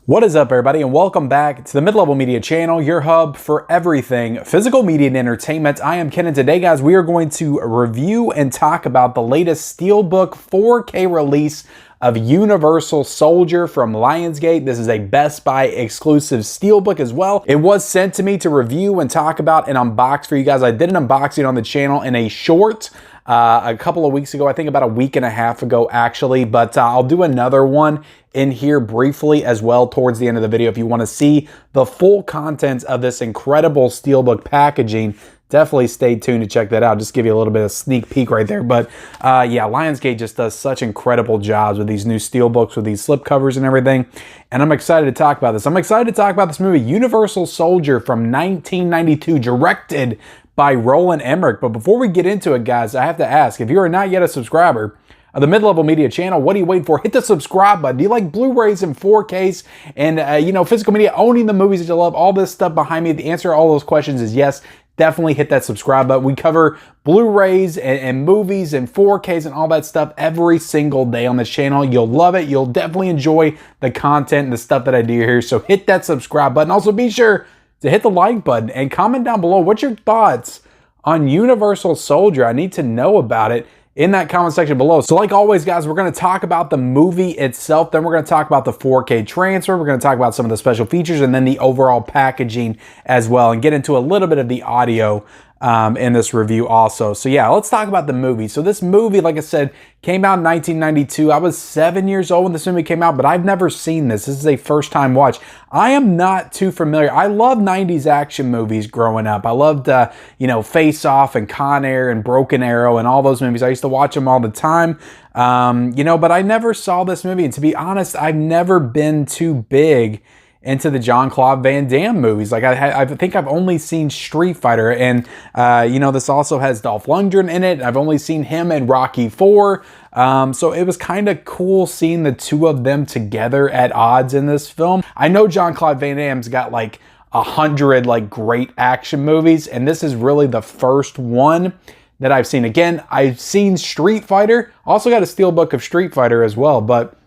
What is up, everybody, and welcome back to the Mid-Level Media channel, your hub for everything physical media and entertainment. I am Ken, and today, guys, we are going to review and talk about the latest Steelbook 4K release of Universal Soldier from Lionsgate. This is a Best Buy exclusive Steelbook as well. It was sent to me to review and talk about and unbox for you guys. I did an unboxing on the channel in a short a couple of weeks ago, I think about a week and a half ago actually, but I'll do another one in here briefly as well towards the end of the video. If you want to see the full contents of this incredible Steelbook packaging, definitely stay tuned to check that out. Just give you a little bit of sneak peek right there. But yeah, Lionsgate just does such incredible jobs with these new Steelbooks, with these slip covers and everything. And I'm excited to talk about this. I'm excited to talk about this movie, Universal Soldier from 1992, directed by Roland Emmerich. But before we get into it, guys, I have to ask, if you are not yet a subscriber of the Mid-Level Media channel, what are you waiting for? Hit the subscribe button. Do you like Blu-rays and 4Ks and, you know, physical media, owning the movies that you love, all this stuff behind me? The answer to all those questions is yes. Definitely hit that subscribe button. We cover Blu-rays and movies and 4Ks and all that stuff every single day on this channel. You'll love it. You'll definitely enjoy the content and the stuff that I do here. So hit that subscribe button. Also, be sure to hit the like button and comment down below. What's your thoughts on Universal Soldier? I need to know about it in that comment section below. So like always, guys, we're going to talk about the movie itself. Then we're going to talk about the 4K transfer. We're going to talk about some of the special features and then the overall packaging as well, and get into a little bit of the audio in this review also. So yeah, let's talk about the movie. So this movie, like I said, came out in 1992. I was 7 years old when this movie came out, but I've never seen this. This is a first time watch. I am not too familiar. I love 90s action movies growing up. I loved, you know, Face Off and Con Air and Broken Arrow and all those movies. I used to watch them all the time, you know, but I never saw this movie. And to be honest, I've never been too big into the Jean-Claude Van Damme movies. Like I think I've only seen Street Fighter, and you know, this also has Dolph Lundgren in it. I've only seen him in Rocky IV. So it was kind of cool seeing the two of them together at odds in this film. I know Jean-Claude Van Damme's got like 100 like great action movies, and this is really the first one that I've seen. Again, I've seen Street Fighter. Also got a Steelbook of Street Fighter as well, but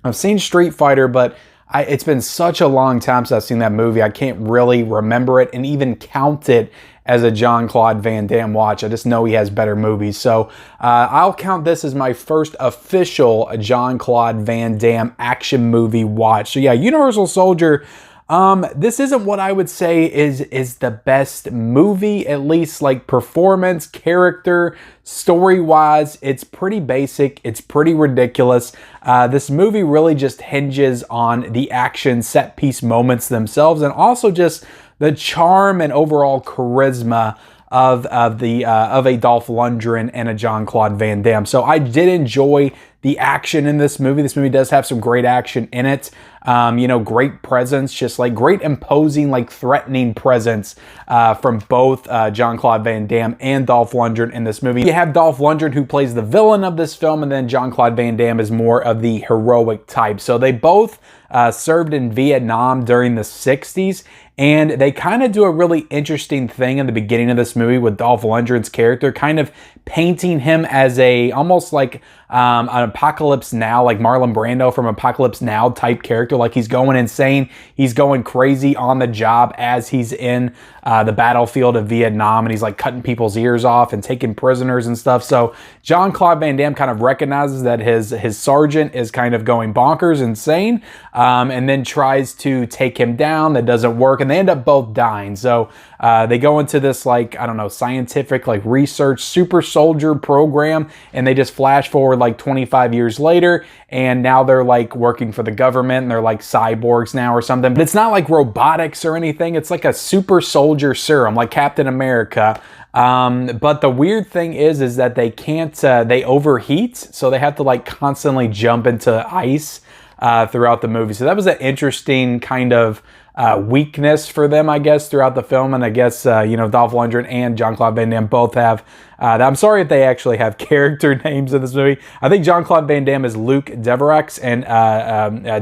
I've seen Street Fighter, but it's been such a long time since I've seen that movie. I can't really remember it and even count it as a Jean-Claude Van Damme watch. I just know he has better movies. So I'll count this as my first official Jean-Claude Van Damme action movie watch. So yeah, Universal Soldier. This isn't what I would say is the best movie, at least like performance, character, story-wise. It's pretty basic. It's pretty ridiculous. This movie really just hinges on the action set-piece moments themselves, and also just the charm and overall charisma of a Dolph Lundgren and a Jean-Claude Van Damme. So I did enjoy the action in this movie. This movie does have some great action in it. You know, great presence, just like great imposing, like threatening presence from both Jean-Claude Van Damme and Dolph Lundgren in this movie. You have Dolph Lundgren, who plays the villain of this film, and then Jean-Claude Van Damme is more of the heroic type. So they both served in Vietnam during the 60s, and they kind of do a really interesting thing in the beginning of this movie with Dolph Lundgren's character, kind of painting him as a almost like an Apocalypse Now, like Marlon Brando from Apocalypse Now type character. Like he's going insane, he's going crazy on the job as he's in the battlefield of Vietnam, and he's like cutting people's ears off and taking prisoners and stuff. So Jean-Claude Van Damme kind of recognizes that his sergeant is kind of going bonkers, insane, and then tries to take him down. That doesn't work, and they end up both dying. So they go into this, like, I don't know, scientific like research super soldier program, and they just flash forward like 25 years later, and now they're like working for the government, and they're like cyborgs now or something. But it's not like robotics or anything. It's like a super soldier serum, like Captain America. But the weird thing is that they can't, they overheat, so they have to like constantly jump into ice throughout the movie. So that was an interesting kind of weakness for them, I guess, throughout the film. And I guess, you know, Dolph Lundgren and Jean-Claude Van Damme both have, I'm sorry if they actually have character names in this movie. I think Jean-Claude Van Damme is Luke Devereaux, and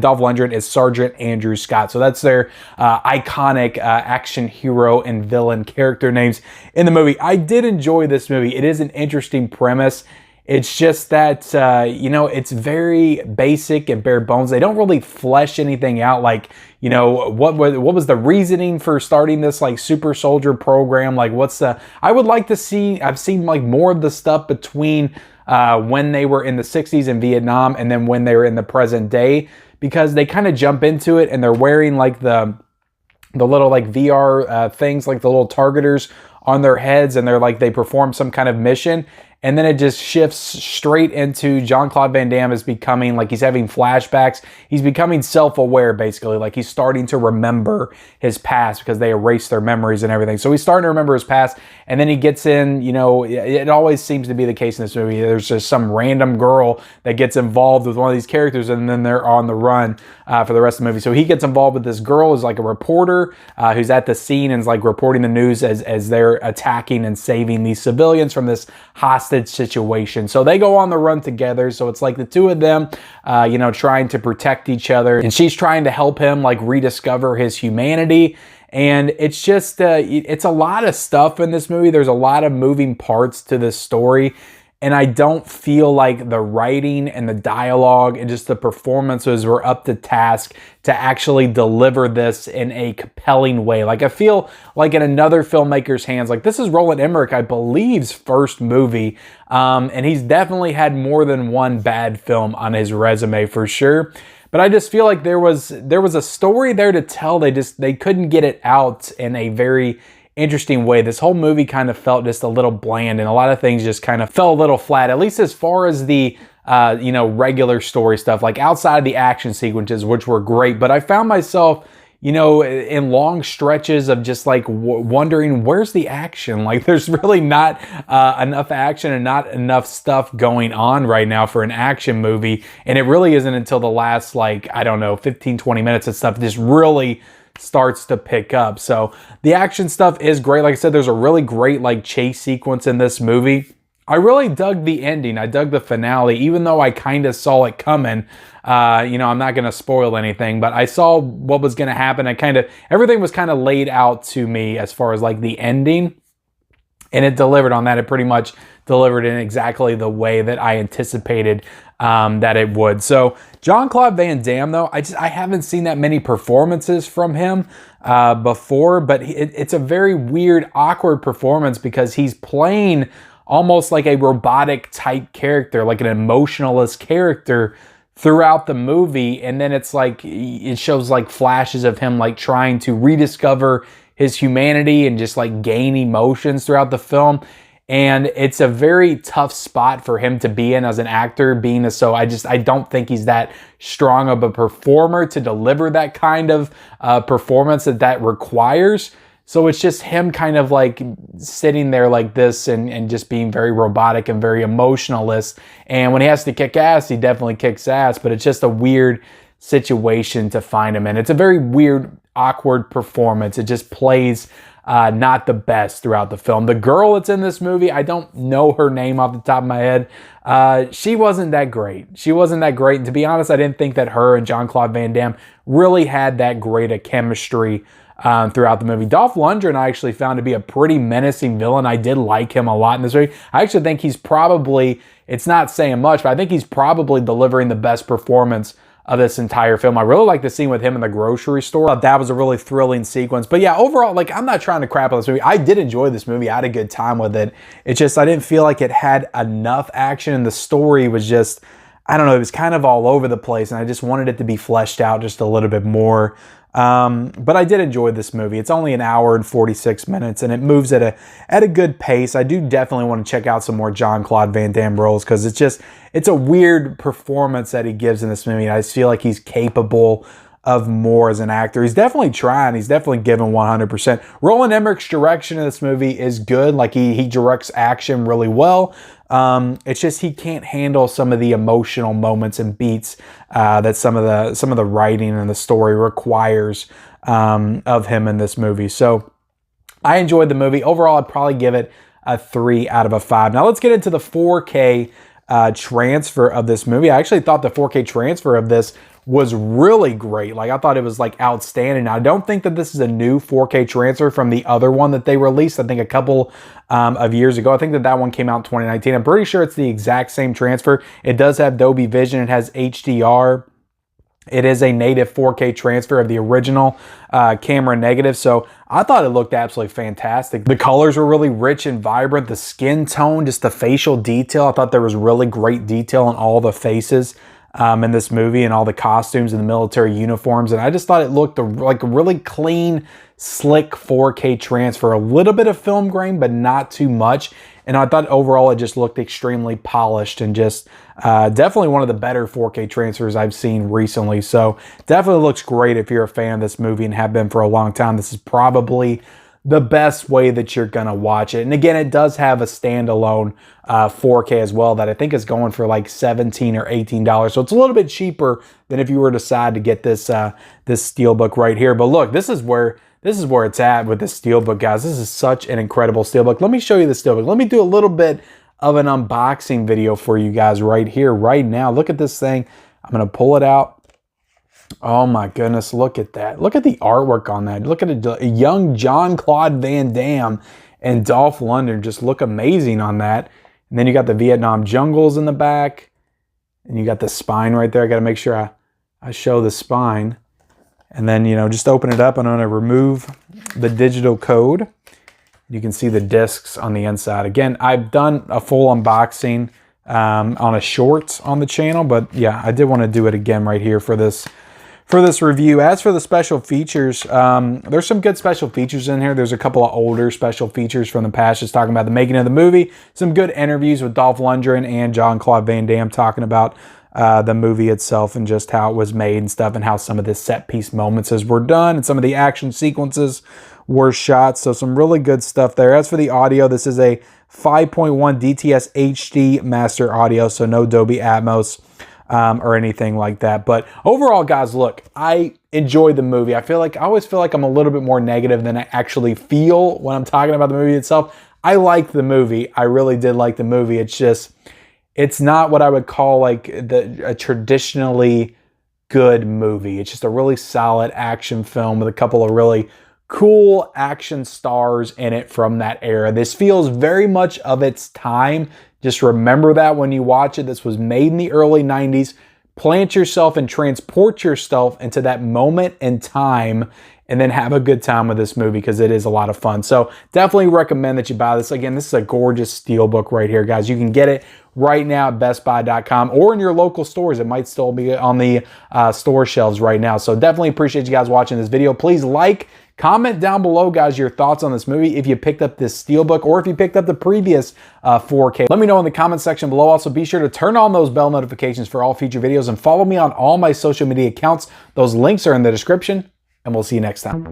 Dolph Lundgren is Sergeant Andrew Scott. So that's their iconic action hero and villain character names in the movie. I did enjoy this movie. It is an interesting premise. It's just that, you know, it's very basic and bare bones. They don't really flesh anything out, like, you know, what was the reasoning for starting this like super soldier program? Like, I would like to see, I've seen like more of the stuff between when they were in the 60s in Vietnam and then when they were in the present day, because they kind of jump into it and they're wearing like the little like VR things, like the little targeters on their heads, and they perform some kind of mission. And then it just shifts straight into Jean-Claude Van Damme is becoming, like, he's having flashbacks. He's becoming self-aware, basically. Like, he's starting to remember his past because they erased their memories and everything. So he's starting to remember his past. And then he gets in, you know, it always seems to be the case in this movie. There's just some random girl that gets involved with one of these characters, and then they're on the run for the rest of the movie. So he gets involved with this girl who's like a reporter who's at the scene and is like reporting the news as they're attacking and saving these civilians from this hostage situation. So they go on the run together. So it's like the two of them, you know, trying to protect each other. And she's trying to help him like rediscover his humanity. And it's just, it's a lot of stuff in this movie. There's a lot of moving parts to this story. And I don't feel like the writing and the dialogue and just the performances were up to task to actually deliver this in a compelling way. Like, I feel like in another filmmaker's hands, like this is Roland Emmerich, I believe's first movie. And he's definitely had more than one bad film on his resume for sure. But I just feel like there was a story there to tell. They couldn't get it out in a very interesting way. This whole movie kind of felt just a little bland, and a lot of things just kind of fell a little flat, at least as far as the you know, regular story stuff, like outside of the action sequences, which were great. But I found myself, you know, in long stretches of just like wondering, where's the action? Like, there's really not enough action and not enough stuff going on right now for an action movie. And it really isn't until the last, like, I don't know, 15, 20 minutes of stuff just really starts to pick up. So the action stuff is great. Like I said, there's a really great like chase sequence in this movie. I really dug the ending. I dug the finale, even though I kind of saw it coming. You know, I'm not going to spoil anything, but I saw what was going to happen. Everything was kind of laid out to me as far as like the ending, and it delivered on that. It pretty much delivered in exactly the way that I anticipated that it would. So Jean-Claude Van Damme, though, I haven't seen that many performances from him before, but it's a very weird, awkward performance because he's playing almost like a robotic type character, like an emotionalist character throughout the movie. And then it's like, it shows like flashes of him like trying to rediscover his humanity and just like gain emotions throughout the film. And it's a very tough spot for him to be in as an actor, I don't think he's that strong of a performer to deliver that kind of performance that requires. So it's just him kind of like sitting there like this and just being very robotic and very emotionalist. And when he has to kick ass, he definitely kicks ass, but it's just a weird situation to find him in. It's a very weird, awkward performance. It just plays not the best throughout the film. The girl that's in this movie, I don't know her name off the top of my head. She wasn't that great. And to be honest, I didn't think that her and Jean-Claude Van Damme really had that great a chemistry throughout the movie. Dolph Lundgren I actually found to be a pretty menacing villain. I did like him a lot in this movie. I actually think he's probably, it's not saying much, but I think he's probably delivering the best performance of this entire film. I really like the scene with him in the grocery store. I thought that was a really thrilling sequence. But yeah, overall, like, I'm not trying to crap on this movie. I did enjoy this movie. I had a good time with it. It's just, I didn't feel like it had enough action, and the story was just, I don't know, it was kind of all over the place, and I just wanted it to be fleshed out just a little bit more. But I did enjoy this movie. It's only an hour and 46 minutes, and it moves at a good pace. I do definitely want to check out some more Jean-Claude Van Damme roles, because it's a weird performance that he gives in this movie. I just feel like he's capable of more as an actor. He's definitely trying. He's definitely giving 100%. Roland Emmerich's direction in this movie is good. Like, he directs action really well. It's just he can't handle some of the emotional moments and beats that some of the writing and the story requires of him in this movie. So I enjoyed the movie. Overall, I'd probably give it a 3 out of a 5. Now let's get into the 4K transfer of this movie. I actually thought the 4K transfer of this was really great. Like, I thought it was like outstanding. Now, I don't think that this is a new 4K transfer from the other one that they released, I think a couple of years ago. I think that that one came out in 2019. I'm pretty sure it's the exact same transfer. It does have Dolby Vision. It has HDR. It is a native 4K transfer of the original camera negative. So I thought it looked absolutely fantastic. The colors were really rich and vibrant. The skin tone, just the facial detail. I thought there was really great detail on all the faces in this movie, and all the costumes and the military uniforms. And I just thought it looked like a really clean, slick 4K transfer. A little bit of film grain, but not too much. And I thought overall it just looked extremely polished, and just definitely one of the better 4K transfers I've seen recently. So definitely looks great if you're a fan of this movie and have been for a long time. This is probably the best way that you're going to watch it. And again, it does have a standalone 4K as well that I think is going for like $17 or $18. So it's a little bit cheaper than if you were to decide to get this this Steelbook right here. But look, this is where it's at with this Steelbook, guys. This is such an incredible Steelbook. Let me show you the Steelbook. Let me do a little bit of an unboxing video for you guys right here, right now. Look at this thing. I'm going to pull it out. Oh my goodness, look at that. Look at the artwork on that. Look at a young Jean-Claude Van Damme and Dolph Lundgren just look amazing on that. And then you got the Vietnam jungles in the back. And you got the spine right there. I got to make sure I show the spine. And then, you know, just open it up. I'm going to remove the digital code. You can see the discs on the inside. Again, I've done a full unboxing on a short on the channel. But yeah, I did want to do it again right here for this review. As for the special features, there's some good special features in here. There's a couple of older special features from the past, just talking about the making of the movie. Some good interviews with Dolph Lundgren and Jean-Claude Van Damme talking about the movie itself and just how it was made and stuff, and how some of the set piece moments were done and some of the action sequences were shot. So some really good stuff there. As for the audio, this is a 5.1 DTS HD master audio, so no Dolby Atmos or anything like that. But overall, guys, look, I enjoyed the movie. I always feel like I'm a little bit more negative than I actually feel when I'm talking about the movie itself. I liked the movie. I really did like the movie. It's just, it's not what I would call like a traditionally good movie. It's just a really solid action film with a couple of really cool action stars in it from that era. This feels very much of its time. Just remember that when you watch it. This was made in the early 90s. Plant yourself and transport yourself into that moment in time, and then have a good time with this movie, because it is a lot of fun. So definitely recommend that you buy this. Again, this is a gorgeous Steelbook right here, guys. You can get it right now at bestbuy.com or in your local stores. It might still be on the store shelves right now. So definitely appreciate you guys watching this video. Please like, comment down below, guys, your thoughts on this movie. If you picked up this Steelbook or if you picked up the previous 4K, let me know in the comment section below. Also, be sure to turn on those bell notifications for all future videos, and follow me on all my social media accounts. Those links are in the description, and we'll see you next time.